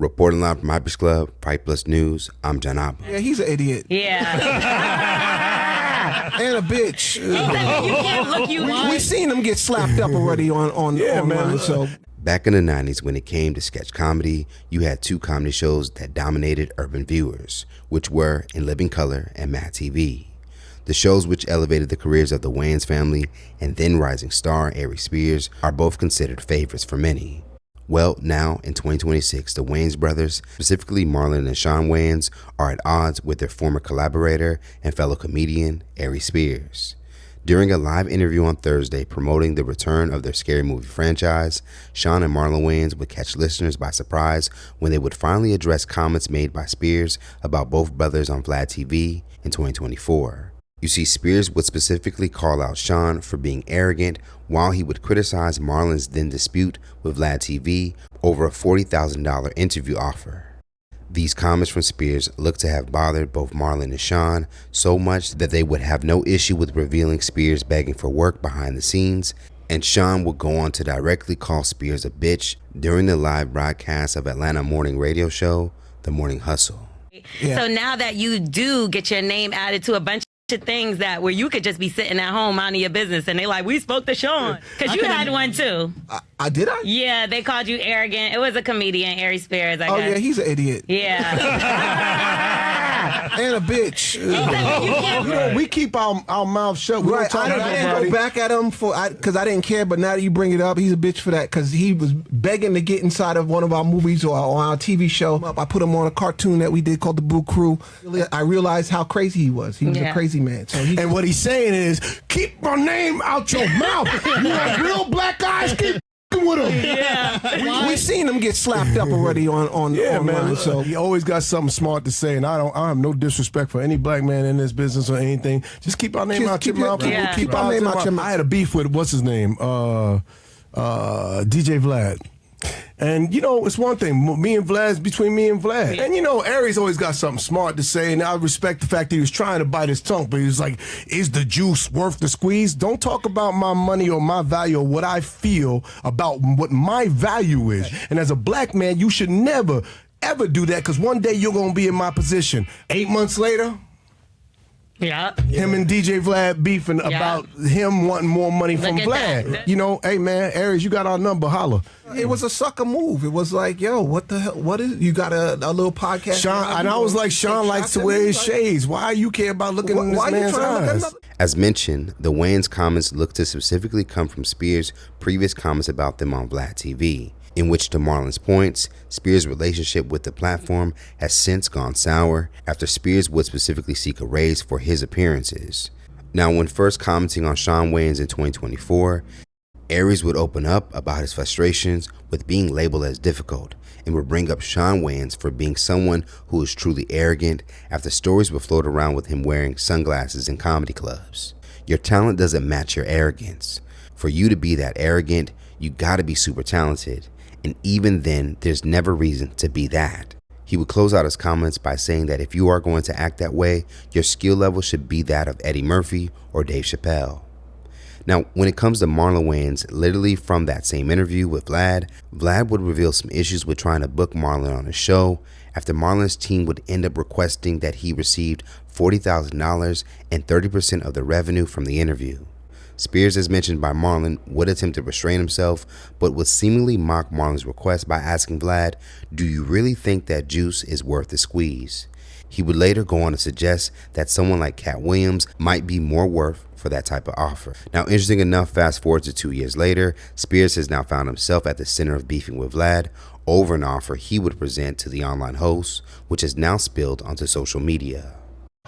Reporting live from Hypers Club, Fight Plus News, I'm John Abba. Yeah, he's an idiot. Yeah. And a bitch. You can't look you We seen him get slapped up already online. man. So Back in the 90s, when it came to sketch comedy, you had two comedy shows that dominated urban viewers, which were In Living Color and VladTV. The shows which elevated the careers of the Wayans family and then rising star Aries Spears are both considered favorites for many. Well, now in 2026, the Wayans brothers, specifically Marlon and Sean Wayans, are at odds with their former collaborator and fellow comedian Aries Spears. During a live interview on Thursday promoting the return of their Scary Movie franchise, Sean and Marlon Wayans would catch listeners by surprise when they would finally address comments made by Spears about both brothers on VladTV in 2024. You see, Spears would specifically call out Sean for being arrogant, while he would criticize Marlon's then dispute with VladTV over a $40,000 interview offer. These comments from Spears look to have bothered both Marlon and Sean so much that they would have no issue with revealing Spears begging for work behind the scenes, and Sean would go on to directly call Spears a bitch during the live broadcast of Atlanta morning radio show, The Morning Hustle. Yeah. So now that you do get your name added to a bunch of things that where you could just be sitting at home minding your business and they like, we spoke to Sean. Because you had one too. I did. Yeah, they called you arrogant. It was a comedian, Aries Spears, I Oh guess. yeah, he's an idiot. Yeah. And a bitch. We keep our mouth shut. We Right, don't talk I about didn't nobody. go back at him because I didn't care. But now that you bring it up, he's a bitch for that because he was begging to get inside of one of our movies or our TV show. I put him on a cartoon that we did called The Boo Crew. I realized how crazy he was. He was a crazy man. So And what he's saying is, keep my name out your mouth. You have real black guys, keep with him. Yeah. we seen him get slapped up already online. Man. So He always got something smart to say, and I have no disrespect for any black man in this business or anything. Just keep our name Just out your keep your- mouth. Yeah. Keep Keep our name out your mouth. I had a beef with what's his name, DJ Vlad. And, you know, it's one thing, between me and Vlad. And, you know, Aries always got something smart to say, and I respect the fact that he was trying to bite his tongue, but he was like, is the juice worth the squeeze? Don't talk about my money or my value or what I feel about what my value is. And as a black man, you should never, ever do that, because one day you're going to be in my position. 8 months later, Yeah. him and DJ Vlad beefing about him wanting more money from Look at Vlad. that. You know, hey, man, Aries, you got our number, holla. it was a sucker move. It was like, yo, what the hell? What is? You got a little podcast? Sean, and I was like, Sean likes to wear his shades. Why you care about looking in this Why you man's trying to look at eyes? another? As mentioned, the Wayans comments look to specifically come from Spears' previous comments about them on VladTV, in which, to Marlon's points, Spears' relationship with the platform has since gone sour after Spears would specifically seek a raise for his appearances. Now, when first commenting on Sean Wayans in 2024, Aries would open up about his frustrations with being labeled as difficult and would bring up Sean Wayans for being someone who is truly arrogant after stories would float around with him wearing sunglasses in comedy clubs. Your talent doesn't match your arrogance. For you to be that arrogant, you gotta be super talented. And even then, there's never reason to be that. He would close out his comments by saying that if you are going to act that way, your skill level should be that of Eddie Murphy or Dave Chappelle. Now, when it comes to Marlon Wayans, literally from that same interview with Vlad would reveal some issues with trying to book Marlon on his show after Marlon's team would end up requesting that he received $40,000 and 30% of the revenue from the interview. Spears, as mentioned by Marlon, would attempt to restrain himself, but would seemingly mock Marlon's request by asking Vlad, do you really think that juice is worth the squeeze? He would later go on to suggest that someone like Cat Williams might be more worth for that type of offer. Now, interesting enough, fast forward to 2 years later, Spears has now found himself at the center of beefing with Vlad over an offer he would present to the online host, which has now spilled onto social media.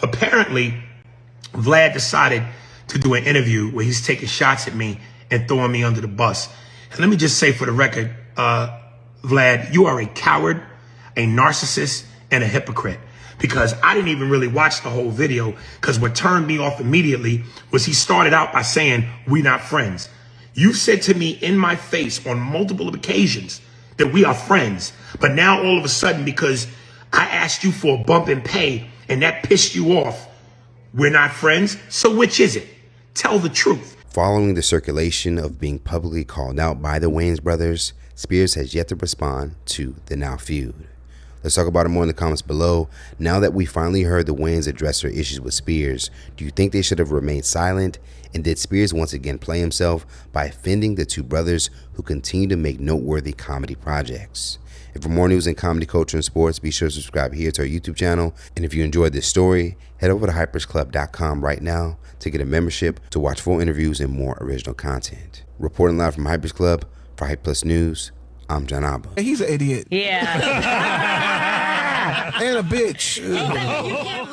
Apparently, Vlad decided to do an interview where he's taking shots at me and throwing me under the bus. And let me just say for the record, Vlad, you are a coward, a narcissist, and a hypocrite. Because I didn't even really watch the whole video, because what turned me off immediately was he started out by saying, we not friends. You've said to me in my face on multiple occasions that we are friends. But now all of a sudden, because I asked you for a bump in pay and that pissed you off, we're not friends? So which is it? Tell the truth. Following the circulation of being publicly called out by the Wayans brothers, Spears has yet to respond to the now feud. Let's talk about it more in the comments below. Now that we finally heard the Wayans address their issues with Spears, do you think they should have remained silent? And did Spears once again play himself by offending the two brothers who continue to make noteworthy comedy projects? And for more news in comedy, culture, and sports, be sure to subscribe here to our YouTube channel. And if you enjoyed this story, head over to hypersclub.com right now to get a membership to watch full interviews and more original content. Reporting live from Hypers Club for Hype Plus News, I'm John Abba. He's an idiot. Yeah. And a bitch. You can't